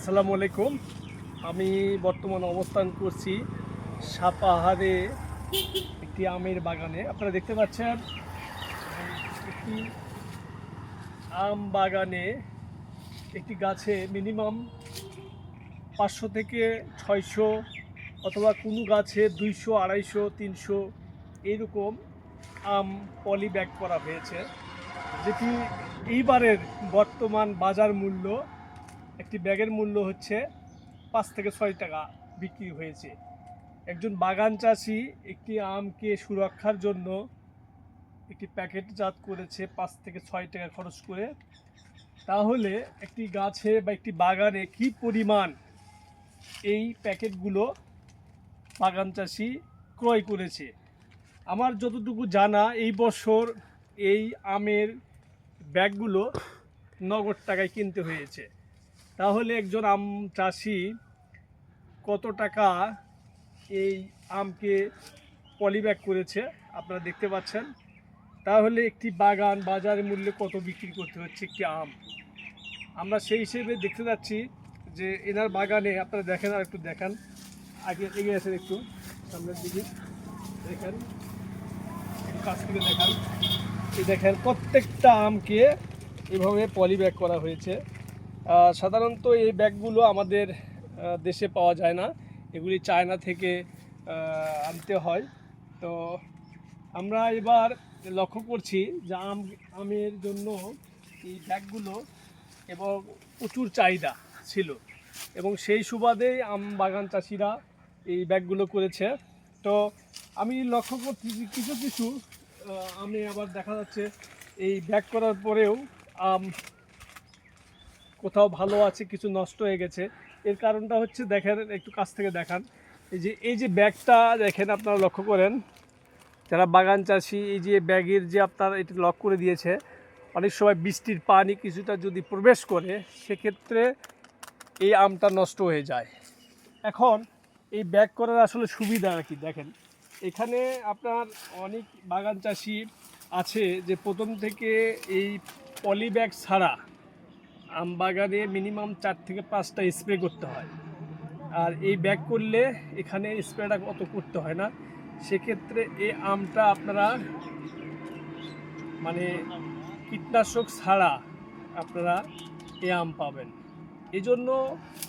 আসসালামু আলাইকুম। আমি বর্তমানে অবস্থান করছি সাপাহারে একটি আমের বাগানে। আপনারা দেখতে পাচ্ছেন একটি আম বাগানে একটি গাছে মিনিমাম 500 থেকে 600 অথবা কোনো গাছে 200, 250, 300 এইরকম আম পলি ব্যাগ করা হয়েছে, যেটি এইবারের বর্তমান বাজার মূল্য একটি ব্যাগের মূল্য হচ্ছে 5 থেকে 6 টাকা বিক্রি হয়েছে। একজন বাগান চাষি একটি আমকে সুরক্ষার জন্য একটি প্যাকেটজাত করেছে 5 থেকে 6 টাকা খরচ করে। তাহলে একটি গাছে বা একটি বাগানে কী পরিমাণ এই প্যাকেটগুলো বাগান চাষি ক্রয় করেছে। আমার যতটুকু জানা, এই বছর এই আমের ব্যাগগুলো নগদ টাকায় কিনতে হয়েছে। তাহলে একজন আম চাষি কত টাকা এই আমকে পলিব্যাগ করেছে আপনারা দেখতে পাচ্ছেন। তাহলে একটি বাগান বাজার মূল্যে কত বিক্রি করতে হচ্ছে একটি আম, আমরা সেই হিসেবে দেখতে যাচ্ছি যে এনার বাগানে আপনারা দেখেন, আর একটু দেখান, আগে এগিয়ে আসেন একটু সামনের দিকে, দেখেন একটু কাছ থেকে দেখান। এই দেখেন প্রত্যেকটা আমকে এভাবে পলিব্যাগ করা হয়েছে। সাধারণত এই ব্যাগগুলো আমাদের দেশে পাওয়া যায় না, এগুলি চায়না থেকে আনতে হয়। তো আমরা এবার লক্ষ্য করছি যে আমের জন্য এই ব্যাগগুলো এবং প্রচুর চাহিদা ছিল, এবং সেই সুবাদেই আম বাগান চাষিরা এই ব্যাগগুলো করেছে। তো আমি লক্ষ্য করছি যে কিছু কিছু আমে আবার দেখা যাচ্ছে এই ব্যাগ করার পরেও আম কোথাও ভালো আছে, কিছু নষ্ট হয়ে গেছে। এর কারণটা হচ্ছে, দেখেন একটু কাছ থেকে দেখান, এই যে ব্যাগটা দেখেন, আপনারা লক্ষ্য করেন যারা বাগান চাষি, এই যে ব্যাগের যে আপনার এটা লক করে দিয়েছে, অনেক সময় বৃষ্টির পানি কিছুটা যদি প্রবেশ করে সেক্ষেত্রে এই আমটা নষ্ট হয়ে যায়। এখন এই ব্যাগ করার আসলে সুবিধা কি দেখেন, এখানে আপনার অনেক বাগান চাষি আছে যে প্রথম থেকে এই পলি ব্যাগ ছাড়া আম বাগানে মিনিমাম 4 থেকে 5টা স্প্রে করতে হয়, আর এই ব্যাগ করলে এখানে স্প্রেটা অত করতে হয় না। সেক্ষেত্রে এই আমটা আপনারা মানে কীটনাশক ছাড়া আপনারা এই আম পাবেন। এই জন্য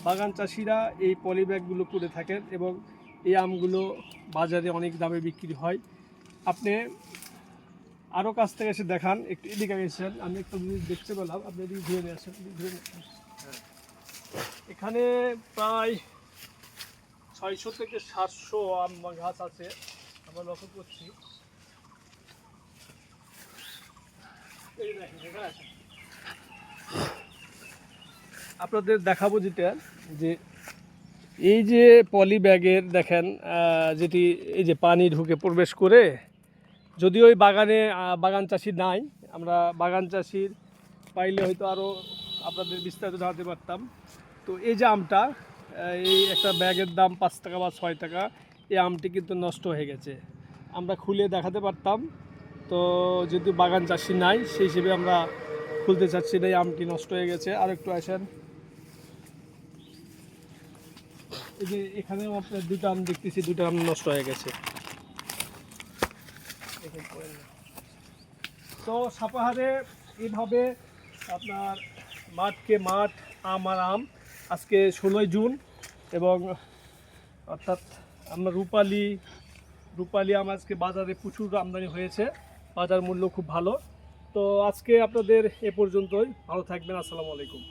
বাগান চাষিরা এই পলি ব্যাগগুলো করে থাকেন, এবং এই আমগুলো বাজারে অনেক দামে বিক্রি হয়। আপনি আরও কাছ থেকে এসে দেখান, একটু এদিকে এসেছেন, আমি একটা জিনিস দেখতে পেলাম, আপনি এদিকে ঘুরে নিয়ে আসেন, এখানে প্রায় 600 থেকে 700 আম গাছ আছে, আমরা লক্ষ্য করছি। আপনাদের দেখাবো যেটা, যে এই যে পলি ব্যাগের দেখেন যেটি এই যে পানি ঢুকে প্রবেশ করে, যদিও ওই বাগানে বাগান চাষি নাই, আমরা বাগান চাষির পাইলে হয়তো আরও আপনাদের বিস্তারিত জানাতে পারতাম। তো এই যে আমটা, এই একটা ব্যাগের দাম 5 টাকা বা 6 টাকা, এই আমটি কিন্তু নষ্ট হয়ে গেছে, আমরা খুলে দেখাতে পারতাম। তো যেহেতু বাগান চাষি নাই, সেই হিসেবে আমরা খুলতে চাচ্ছি না, এই আমটি নষ্ট হয়ে গেছে। আর একটু আসেন, এই যে এখানেও আপনার 2টা আম দেখতেছি, 2টা আম নষ্ট হয়ে গেছে। তো সাপাহারে এইভাবে আপনার মাঠকে মাঠ, আম আর আম। আজকে 16ই জুন, এবং অর্থাৎ আমরা রূপালি আম আজকে বাজারে প্রচুর আমদানি হয়েছে, বাজার মূল্য খুব ভালো। তো আজকে আপনাদের এ পর্যন্তই, ভালো থাকবেন, আসসালামু আলাইকুম।